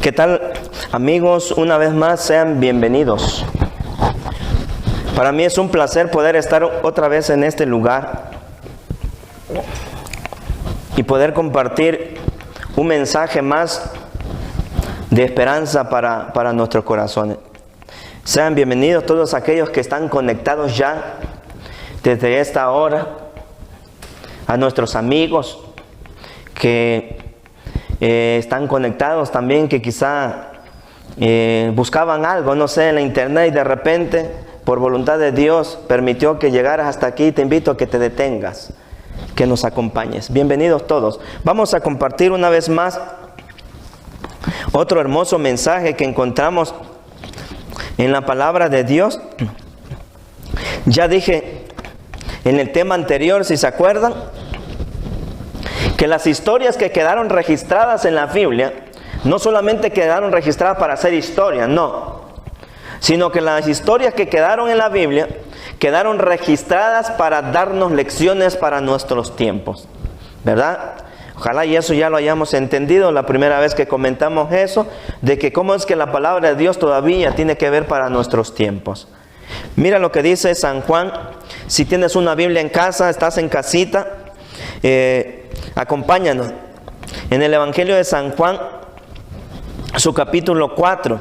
¿Qué tal, amigos? Una vez más, sean bienvenidos. Para mí es un placer poder estar otra vez en este lugar y poder compartir un mensaje más de esperanza para nuestros corazones. Sean bienvenidos todos aquellos que están conectados ya desde esta hora, a nuestros amigos que están conectados también, que quizá buscaban algo, no sé, en la internet y de repente, por voluntad de Dios, permitió que llegaras hasta aquí. Te invito a que te detengas, que nos acompañes. Bienvenidos todos. Vamos a compartir una vez más otro hermoso mensaje que encontramos en la palabra de Dios. Ya dije en el tema anterior, si se acuerdan, que las historias que quedaron registradas en la Biblia no solamente quedaron registradas para hacer historia, no, sino que las historias que quedaron en la Biblia quedaron registradas para darnos lecciones para nuestros tiempos, ¿verdad? Ojalá y eso ya lo hayamos entendido la primera vez que comentamos eso, de que cómo es que la palabra de Dios todavía tiene que ver para nuestros tiempos. Mira lo que dice San Juan. Si tienes una Biblia en casa, estás en casita, acompáñanos en el Evangelio de San Juan, su capítulo 4.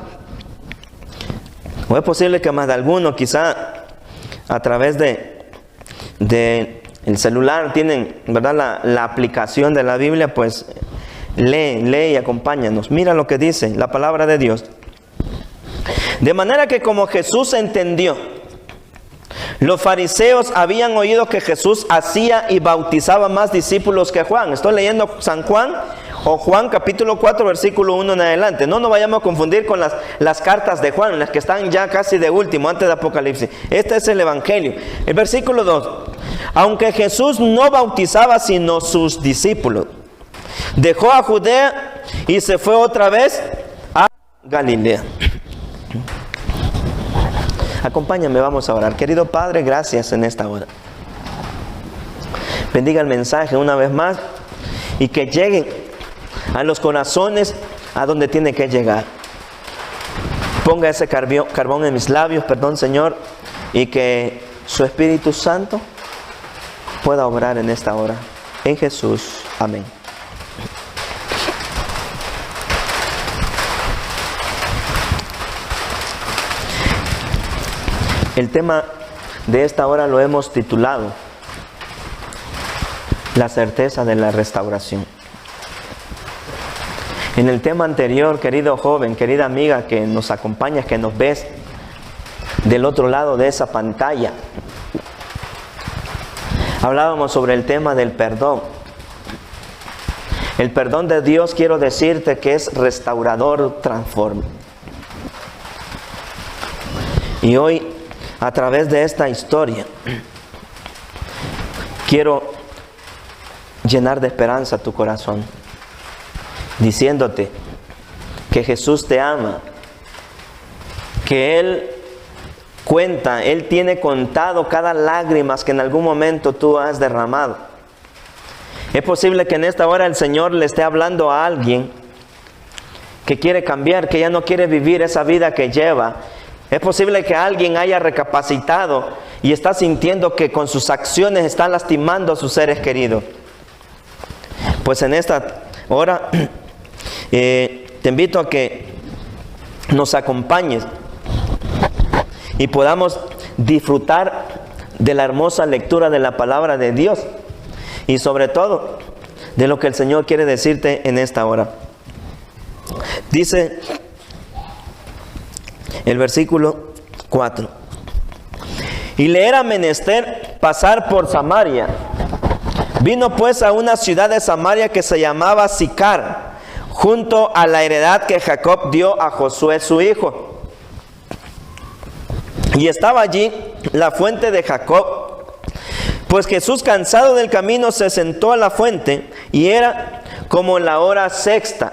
O es posible que más de alguno, quizá a través de el celular tienen, ¿verdad?, la aplicación de la Biblia, pues lee y acompáñanos. Mira lo que dice la palabra de Dios. De manera que como Jesús entendió, los fariseos habían oído que Jesús hacía y bautizaba más discípulos que Juan. Estoy leyendo San Juan o Juan capítulo 4 versículo 1 en adelante. No nos vayamos a confundir con las cartas de Juan, las que están ya casi de último, antes de Apocalipsis. Este es el Evangelio. El versículo 2. Aunque Jesús no bautizaba sino sus discípulos, dejó a Judea y se fue otra vez a Galilea. Acompáñame, vamos a orar. Querido Padre, gracias en esta hora. Bendiga el mensaje una vez más y que lleguen a los corazones a donde tiene que llegar. Ponga ese carbón en mis labios, perdón, Señor, y que su Espíritu Santo pueda obrar en esta hora. En Jesús. Amén. El tema de esta hora lo hemos titulado La certeza de la restauración. En el tema anterior, querido joven, querida amiga que nos acompañas, que nos ves del otro lado de esa pantalla, hablábamos sobre el tema del perdón. El perdón de Dios, quiero decirte que es restaurador, transforma. Y hoy, a través de esta historia, quiero llenar de esperanza tu corazón, diciéndote que Jesús te ama, que Él cuenta, Él tiene contado cada lágrima que en algún momento tú has derramado. Es posible que en esta hora el Señor le esté hablando a alguien que quiere cambiar, que ya no quiere vivir esa vida que lleva. Es posible que alguien haya recapacitado y está sintiendo que con sus acciones está lastimando a sus seres queridos. Pues en esta hora te invito a que nos acompañes y podamos disfrutar de la hermosa lectura de la palabra de Dios y sobre todo de lo que el Señor quiere decirte en esta hora. Dice el versículo 4. Y le era menester pasar por Samaria. Vino pues a una ciudad de Samaria que se llamaba Sicar, junto a la heredad que Jacob dio a Josué su hijo. Y estaba allí la fuente de Jacob. Pues Jesús, cansado del camino, se sentó a la fuente, y era como la hora sexta.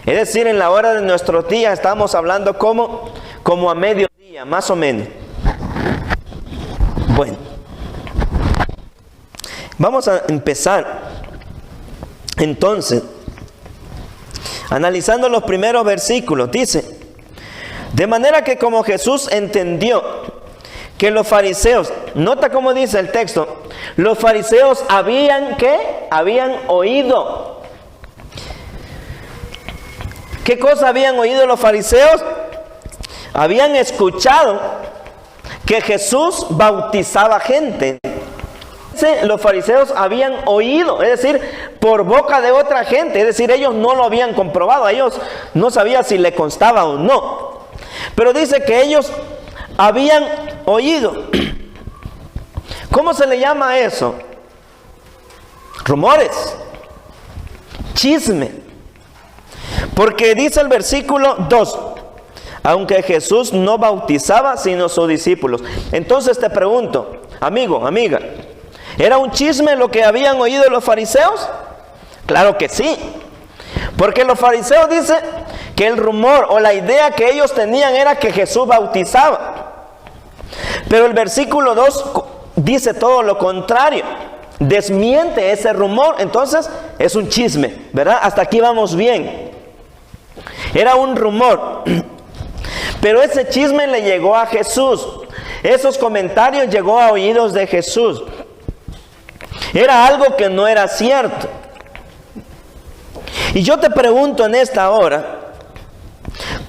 Es decir, en la hora de nuestros días, estamos hablando como a mediodía, más o menos. Bueno, vamos a empezar entonces Analizando los primeros versículos, dice: de manera que como Jesús entendió que los fariseos, nota cómo dice el texto, los fariseos habían oído. ¿Qué cosa habían oído los fariseos? Habían escuchado que Jesús bautizaba gente. Los fariseos habían oído, es decir, por boca de otra gente, es decir, ellos no lo habían comprobado, ellos no sabían si le constaba o no. Pero dice que ellos habían oído. ¿Cómo se le llama a eso? Rumores, chisme. Porque dice el versículo 2, aunque Jesús no bautizaba sino sus discípulos. Entonces te pregunto, amigo, amiga, ¿era un chisme lo que habían oído los fariseos? Claro que sí. Porque los fariseos dicen que el rumor o la idea que ellos tenían era que Jesús bautizaba. Pero el versículo 2 dice todo lo contrario. Desmiente ese rumor. Entonces es un chisme, ¿verdad? Hasta aquí vamos bien. Era un rumor. Pero ese chisme le llegó a Jesús. Esos comentarios llegó a oídos de Jesús. Era algo que no era cierto. Y yo te pregunto en esta hora,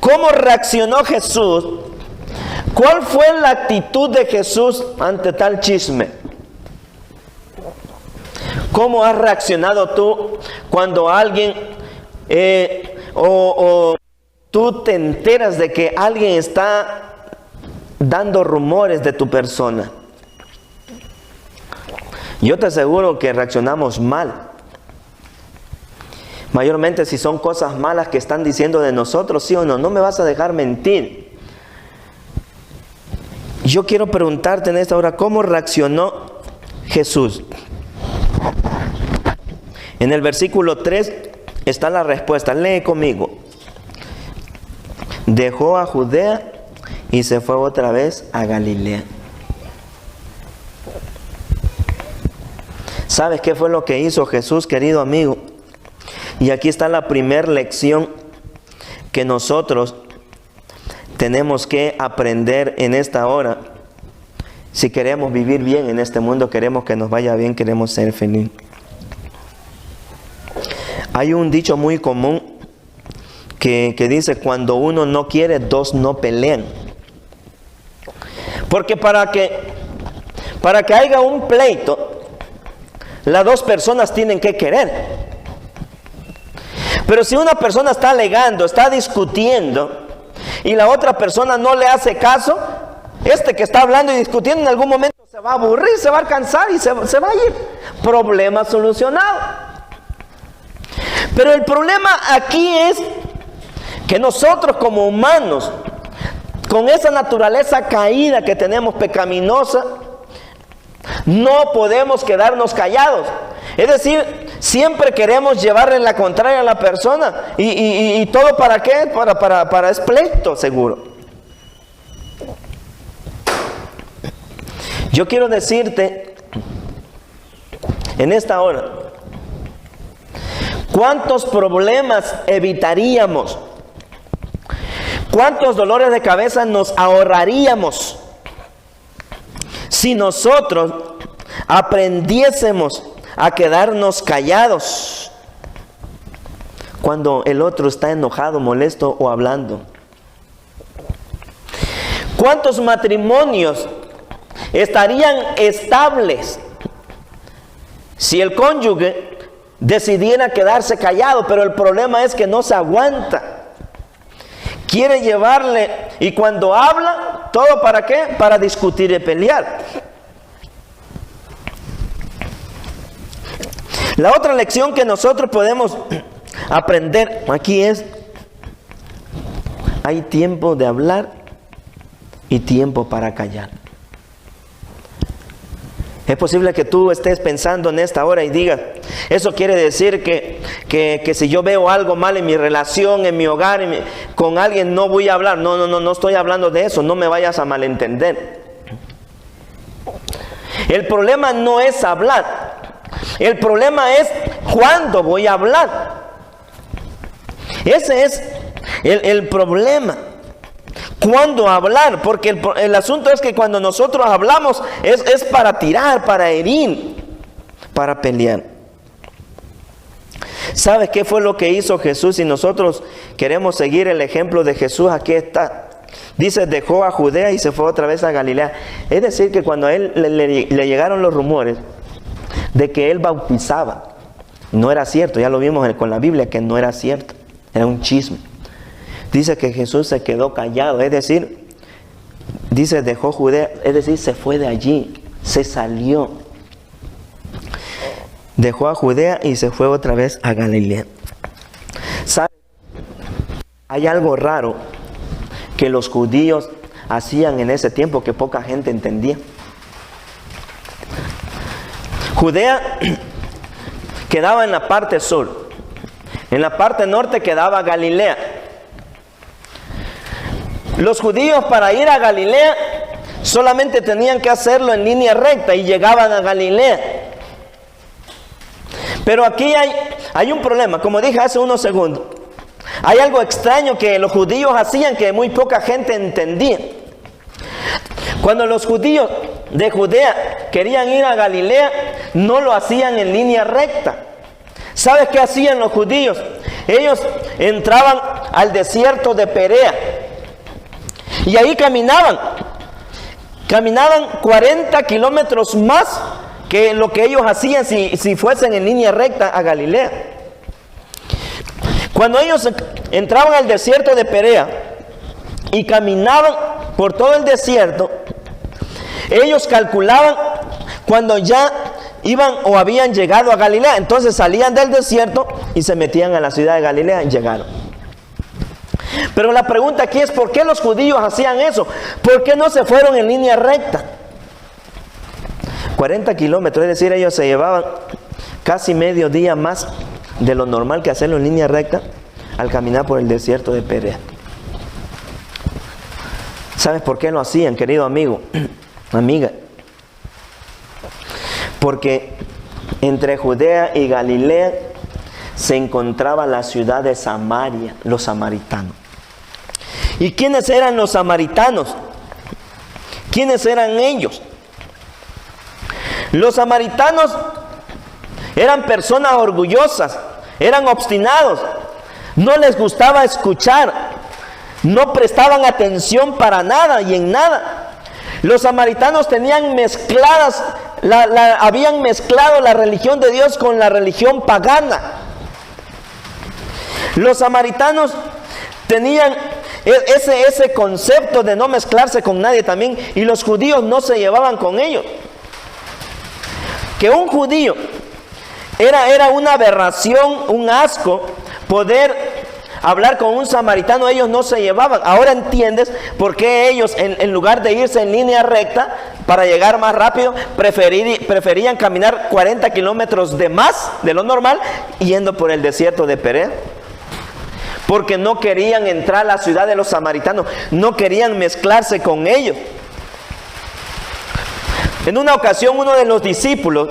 ¿cómo reaccionó Jesús? ¿Cuál fue la actitud de Jesús ante tal chisme? ¿Cómo has reaccionado tú cuando alguien o tú te enteras de que alguien está dando rumores de tu persona? Yo te aseguro que reaccionamos mal. Mayormente si son cosas malas que están diciendo de nosotros, ¿sí o no? No me vas a dejar mentir. Yo quiero preguntarte en esta hora, ¿cómo reaccionó Jesús? En el versículo 3 está la respuesta. Lee conmigo. Dejó a Judea y se fue otra vez a Galilea. ¿Sabes qué fue lo que hizo Jesús, querido amigo? Y aquí está la primera lección que nosotros tenemos que aprender en esta hora. Si queremos vivir bien en este mundo, queremos que nos vaya bien, queremos ser felices. Hay un dicho muy común que dice: cuando uno no quiere, dos no pelean. Porque para que haya un pleito, las dos personas tienen que querer. Pero si una persona está alegando, está discutiendo, y la otra persona no le hace caso, este que está hablando y discutiendo en algún momento se va a aburrir, se va a cansar y se va a ir. Problema solucionado. Pero el problema aquí es que nosotros como humanos, con esa naturaleza caída que tenemos pecaminosa, no podemos quedarnos callados. Es decir, siempre queremos llevarle la contraria a la persona. ¿Y todo para qué? Para es pleito, seguro. Yo quiero decirte en esta hora, ¿cuántos problemas evitaríamos? ¿Cuántos dolores de cabeza nos ahorraríamos si nosotros aprendiésemos a quedarnos callados cuando el otro está enojado, molesto o hablando? ¿Cuántos matrimonios estarían estables si el cónyuge decidiera quedarse callado? Pero el problema es que no se aguanta. Quiere llevarle, y cuando habla, ¿todo para qué? Para discutir y pelear. La otra lección que nosotros podemos aprender aquí es: hay tiempo de hablar y tiempo para callar. Es posible que tú estés pensando en esta hora y digas: eso quiere decir que si yo veo algo mal en mi relación, en mi hogar, con alguien, no voy a hablar. No estoy hablando de eso, no me vayas a malentender. El problema no es hablar. El problema es cuándo voy a hablar. Ese es el problema. ¿Cuándo hablar? Porque el asunto es que cuando nosotros hablamos es para tirar, para herir, para pelear. ¿Sabes qué fue lo que hizo Jesús? Y nosotros queremos seguir el ejemplo de Jesús. Aquí está. Dice, dejó a Judea y se fue otra vez a Galilea. Es decir, que cuando a él le llegaron los rumores de que él bautizaba, no era cierto. Ya lo vimos con la Biblia que no era cierto. Era un chisme. Dice que Jesús se quedó callado. Es decir, dice, dejó Judea. Es decir, se fue de allí. Se salió. Dejó a Judea y se fue otra vez a Galilea. ¿Sabe? Hay algo raro que los judíos hacían en ese tiempo que poca gente entendía. Judea quedaba en la parte sur. En la parte norte quedaba Galilea. Los judíos para ir a Galilea solamente tenían que hacerlo en línea recta y llegaban a Galilea. Pero aquí hay un problema, como dije hace unos segundos. Hay algo extraño que los judíos hacían que muy poca gente entendía. Cuando los judíos de Judea querían ir a Galilea, no lo hacían en línea recta. ¿Sabes qué hacían los judíos? Ellos entraban al desierto de Perea y ahí caminaban 40 kilómetros más que lo que ellos hacían si fuesen en línea recta a Galilea. Cuando ellos entraban al desierto de Perea y caminaban por todo el desierto, ellos calculaban cuando ya iban o habían llegado a Galilea. Entonces salían del desierto y se metían a la ciudad de Galilea y llegaron. Pero la pregunta aquí es, ¿por qué los judíos hacían eso? ¿Por qué no se fueron en línea recta? 40 kilómetros, es decir, ellos se llevaban casi medio día más de lo normal que hacerlo en línea recta al caminar por el desierto de Perea. ¿Sabes por qué lo hacían, querido amigo, amiga? Porque entre Judea y Galilea se encontraba la ciudad de Samaria, los samaritanos. ¿Y quiénes eran los samaritanos? ¿Quiénes eran ellos? Los samaritanos eran personas orgullosas, eran obstinados, no les gustaba escuchar, no prestaban atención para nada y en nada. Los samaritanos tenían mezcladas, habían mezclado la religión de Dios con la religión pagana. Los samaritanos tenían ese concepto de no mezclarse con nadie también, y los judíos no se llevaban con ellos. Que un judío era una aberración, un asco, poder hablar con un samaritano. Ellos no se llevaban. Ahora entiendes por qué ellos, en lugar de irse en línea recta para llegar más rápido, preferían caminar 40 kilómetros de más de lo normal yendo por el desierto de Perea. Porque no querían entrar a la ciudad de los samaritanos, no querían mezclarse con ellos. En una ocasión, uno de los discípulos,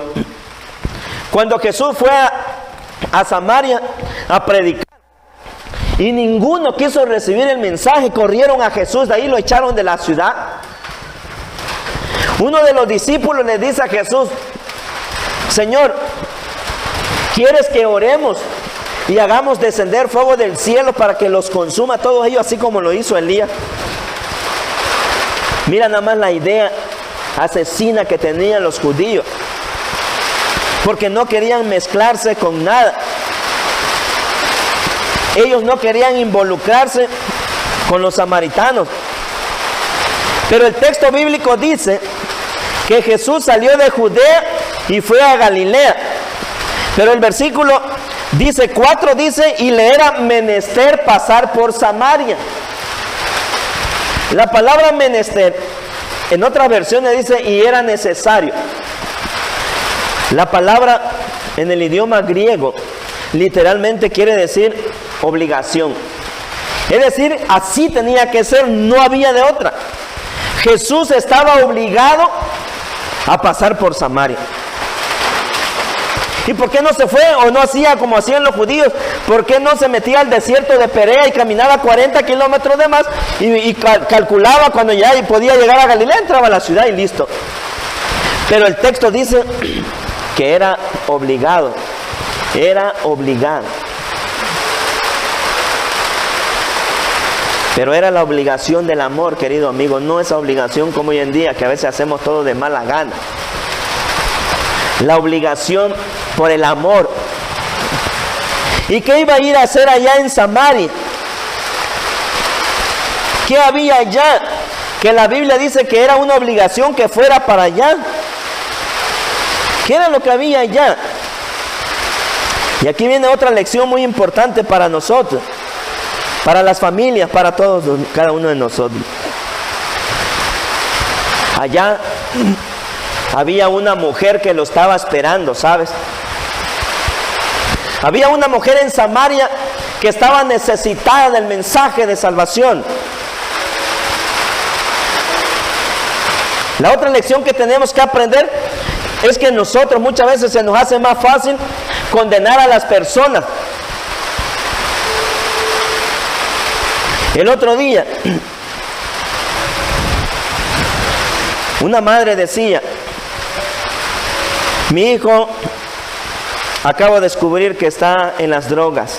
cuando Jesús fue a Samaria a predicar, y ninguno quiso recibir el mensaje, corrieron a Jesús, de ahí lo echaron de la ciudad. Uno de los discípulos le dice a Jesús: Señor, ¿quieres que oremos y hagamos descender fuego del cielo para que los consuma a todos ellos, así como lo hizo Elías? Mira nada más la idea asesina que tenían los judíos, porque no querían mezclarse con nada. Ellos no querían involucrarse con los samaritanos. Pero el texto bíblico dice que Jesús salió de Judea y fue a Galilea. Pero el versículo 4 dice, y le era menester pasar por Samaria. La palabra menester, en otras versiones dice, y era necesario. La palabra en el idioma griego literalmente quiere decir obligación. Es decir, así tenía que ser, no había de otra. Jesús estaba obligado a pasar por Samaria. ¿Y por qué no se fue o no hacía como hacían los judíos? ¿Por qué no se metía al desierto de Perea y caminaba 40 kilómetros de más y calculaba cuando ya podía llegar a Galilea, entraba a la ciudad y listo? Pero el texto dice que era obligado. Era obligado. Pero era la obligación del amor, querido amigo, no esa obligación como hoy en día, que a veces hacemos todo de mala gana. La obligación por el amor. ¿Y qué iba a ir a hacer allá en Samaria? ¿Qué había allá? Que la Biblia dice que era una obligación que fuera para allá. ¿Qué era lo que había allá? Y aquí viene otra lección muy importante para nosotros, para las familias, para todos, cada uno de nosotros. Allá había una mujer que lo estaba esperando, ¿sabes? Había una mujer en Samaria que estaba necesitada del mensaje de salvación. La otra lección que tenemos que aprender es que nosotros muchas veces se nos hace más fácil condenar a las personas. El otro día, una madre decía: mi hijo, acabo de descubrir que está en las drogas,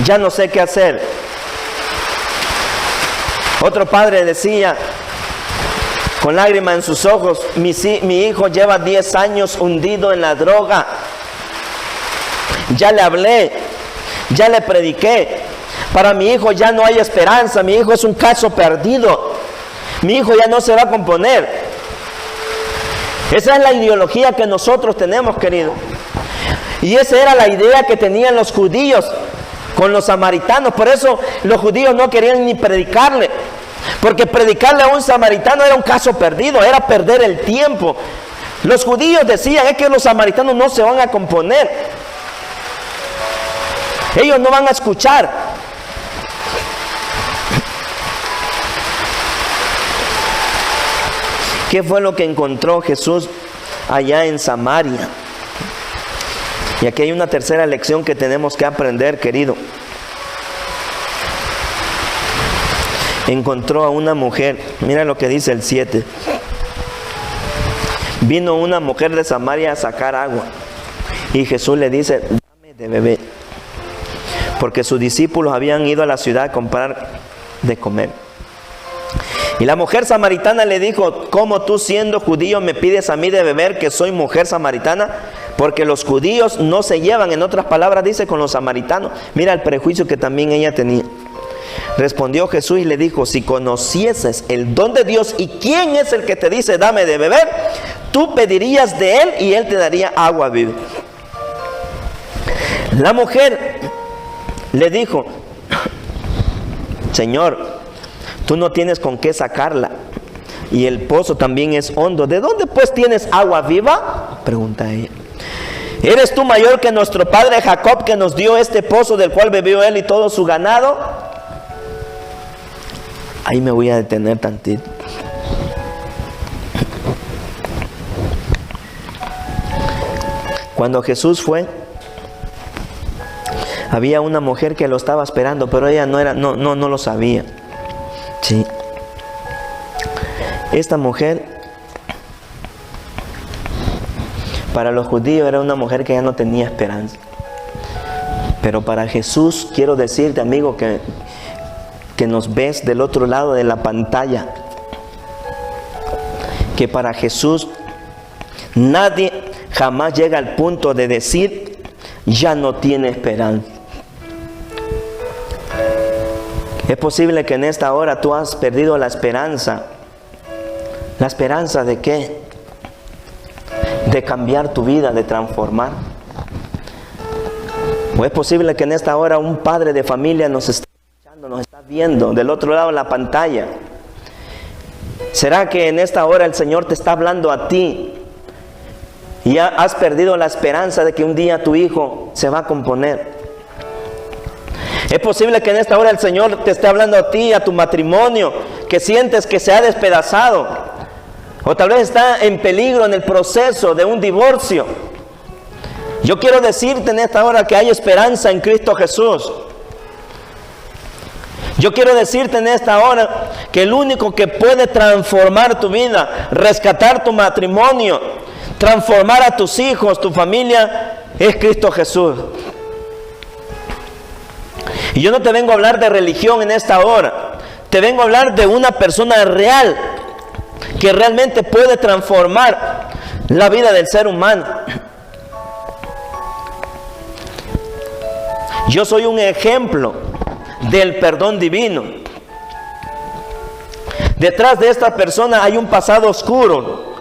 ya no sé qué hacer. Otro padre decía, con lágrimas en sus ojos: mi hijo lleva 10 años hundido en la droga. Ya le hablé, ya le prediqué. Para mi hijo ya no hay esperanza, mi hijo es un caso perdido. Mi hijo ya no se va a componer. Esa es la ideología que nosotros tenemos, querido. Y esa era la idea que tenían los judíos con los samaritanos. Por eso los judíos no querían ni predicarle. Porque predicarle a un samaritano era un caso perdido, era perder el tiempo. Los judíos decían: es que los samaritanos no se van a componer. Ellos no van a escuchar. ¿Qué fue lo que encontró Jesús allá en Samaria? Y aquí hay una tercera lección que tenemos que aprender, querido. Encontró a una mujer. Mira lo que dice el 7. Vino una mujer de Samaria a sacar agua. Y Jesús le dice: dame de beber. Porque sus discípulos habían ido a la ciudad a comprar de comer. Y la mujer samaritana le dijo: ¿cómo tú, siendo judío, me pides a mí de beber, que soy mujer samaritana? Porque los judíos no se llevan, en otras palabras dice, con los samaritanos. Mira el prejuicio que también ella tenía. Respondió Jesús y le dijo: si conocieses el don de Dios y quién es el que te dice dame de beber, tú pedirías de él y él te daría agua viva. La mujer le dijo: Señor, tú no tienes con qué sacarla y el pozo también es hondo. ¿De dónde pues tienes agua viva?, pregunta ella. ¿Eres tú mayor que nuestro padre Jacob, que nos dio este pozo del cual bebió él y todo su ganado? Ahí me voy a detener tantito. Cuando Jesús fue, había una mujer que lo estaba esperando, pero ella no lo sabía. Sí. Esta mujer, para los judíos era una mujer que ya no tenía esperanza. Pero para Jesús, quiero decirte, amigo, que nos ves del otro lado de la pantalla, que para Jesús nadie jamás llega al punto de decir ya no tiene esperanza. Es posible que en esta hora tú has perdido la esperanza. ¿La esperanza de qué? De cambiar tu vida, de transformar. O es posible que en esta hora un padre de familia nos está escuchando, nos está viendo del otro lado de la pantalla. ¿Será que en esta hora el Señor te está hablando a ti y ya has perdido la esperanza de que un día tu hijo se va a componer? Es posible que en esta hora el Señor te esté hablando a ti, a tu matrimonio, que sientes que se ha despedazado, o tal vez está en peligro en el proceso de un divorcio, Yo quiero decirte en esta hora que hay esperanza en Cristo Jesús. Yo quiero decirte en esta hora que el único que puede transformar tu vida, rescatar tu matrimonio, transformar a tus hijos, tu familia, es Cristo Jesús. Y yo no te vengo a hablar de religión en esta hora. Te vengo a hablar de una persona real que realmente puede transformar la vida del ser humano. Yo soy un ejemplo del perdón divino. Detrás de esta persona hay un pasado oscuro,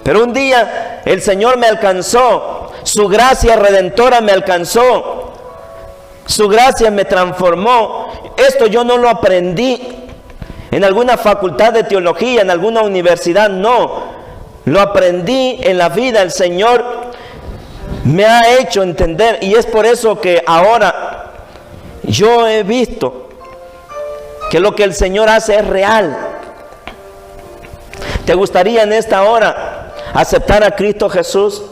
pero un día el Señor me alcanzó, su gracia redentora me alcanzó, su gracia me transformó. Esto yo no lo aprendí en alguna facultad de teología, en alguna universidad, no, lo aprendí en la vida. El Señor me ha hecho entender, y es por eso que ahora yo he visto que lo que el Señor hace es real. ¿Te gustaría en esta hora aceptar a Cristo Jesús?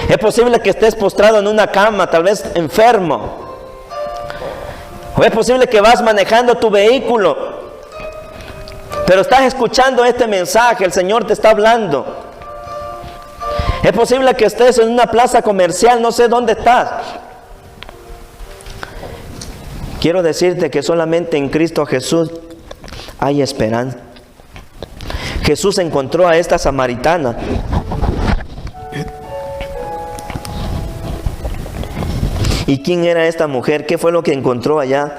Es posible que estés postrado en una cama, tal vez enfermo. O es posible que vas manejando tu vehículo, pero estás escuchando este mensaje, el Señor te está hablando. Es posible que estés en una plaza comercial, no sé dónde estás. Quiero decirte que solamente en Cristo Jesús hay esperanza. Jesús encontró a esta samaritana. ¿Y quién era esta mujer? ¿Qué fue lo que encontró allá?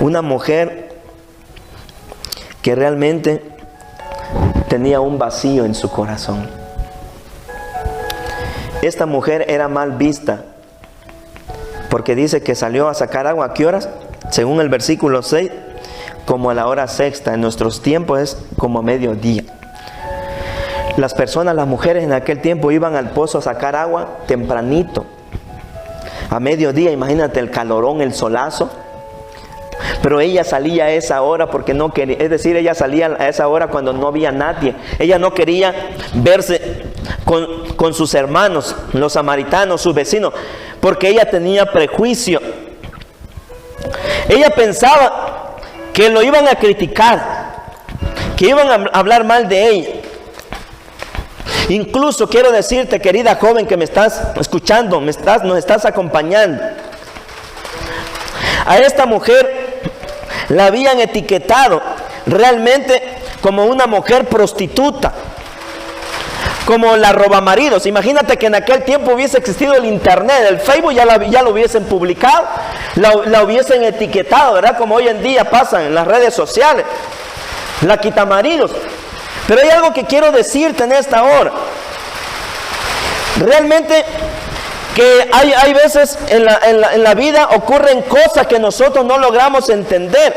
Una mujer que realmente tenía un vacío en su corazón. Esta mujer era mal vista, porque dice que salió a sacar agua. ¿A qué horas? Según el versículo 6, como a la hora sexta. En nuestros tiempos es como a mediodía. Las personas, las mujeres en aquel tiempo iban al pozo a sacar agua tempranito, a mediodía. Imagínate el calorón, el solazo. Pero ella salía a esa hora porque no quería, es decir, ella salía a esa hora cuando no había nadie. Ella no quería verse con sus hermanos, los samaritanos, sus vecinos, porque ella tenía prejuicio. Ella pensaba que lo iban a criticar, que iban a hablar mal de ella. Incluso quiero decirte, querida joven que me estás escuchando, nos estás acompañando, a esta mujer la habían etiquetado realmente como una mujer prostituta, como la robamaridos. Imagínate que en aquel tiempo hubiese existido el internet, el Facebook, ya lo hubiesen publicado, la hubiesen etiquetado, ¿verdad? Como hoy en día pasan en las redes sociales, la quitamaridos. Pero hay algo que quiero decirte en esta hora. Realmente que hay veces en la vida ocurren cosas que nosotros no logramos entender.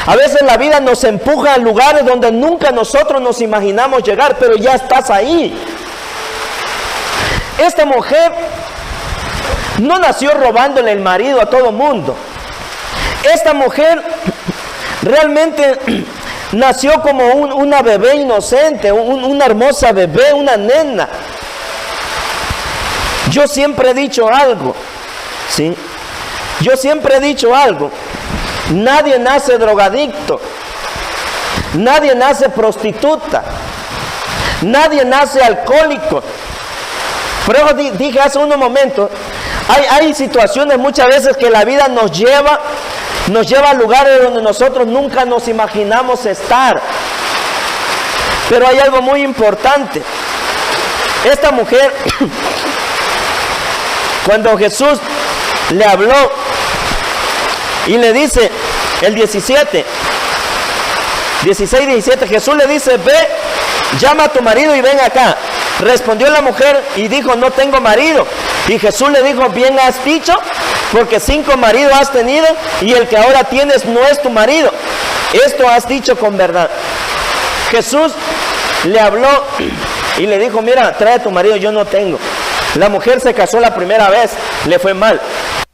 A veces la vida nos empuja a lugares donde nunca nosotros nos imaginamos llegar, pero ya estás ahí. Esta mujer no nació robándole el marido a todo mundo. Esta mujer realmente nació como una bebé inocente, una hermosa bebé, una nena. Yo siempre he dicho algo, ¿sí? Yo siempre he dicho algo. Nadie nace drogadicto, nadie nace prostituta, nadie nace alcohólico. Por eso dije hace unos momentos, hay situaciones muchas veces que la vida nos lleva a lugares donde nosotros nunca nos imaginamos estar. Pero hay algo muy importante. Esta mujer, cuando Jesús le habló y le dice, el 16, 17, Jesús le dice, ve, llama a tu marido y ven acá. Respondió la mujer y dijo, no tengo marido. Y Jesús le dijo, bien has dicho, porque 5 maridos has tenido y el que ahora tienes no es tu marido. Esto has dicho con verdad. Jesús le habló y le dijo, mira, trae a tu marido, yo no tengo. La mujer se casó la primera vez, le fue mal.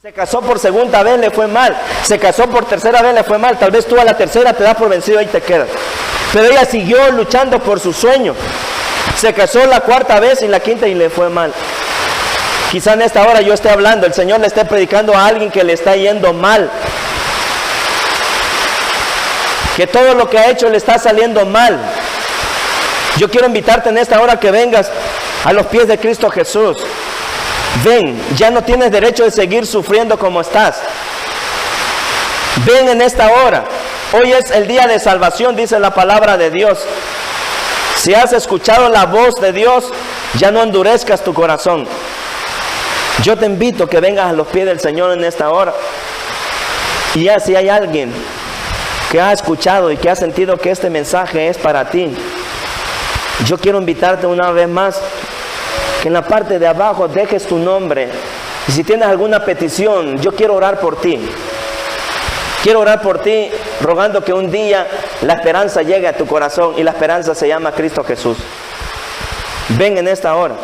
Se casó por segunda vez, le fue mal. Se casó por tercera vez, le fue mal. Tal vez tú a la tercera te das por vencido y te quedas. Pero ella siguió luchando por su sueño. Se casó la cuarta vez y la quinta y le fue mal. Quizá en esta hora yo esté hablando, el Señor le esté predicando a alguien que le está yendo mal. Que todo lo que ha hecho le está saliendo mal. Yo quiero invitarte en esta hora que vengas a los pies de Cristo Jesús. Ven, ya no tienes derecho de seguir sufriendo como estás. Ven en esta hora. Hoy es el día de salvación, dice la palabra de Dios. Si has escuchado la voz de Dios, ya no endurezcas tu corazón. Yo te invito a que vengas a los pies del Señor en esta hora. Y ya si hay alguien que ha escuchado y que ha sentido que este mensaje es para ti, yo quiero invitarte una vez más que en la parte de abajo dejes tu nombre. Y si tienes alguna petición, yo quiero orar por ti. Quiero orar por ti, rogando que un día la esperanza llegue a tu corazón, y la esperanza se llama Cristo Jesús. Ven en esta hora.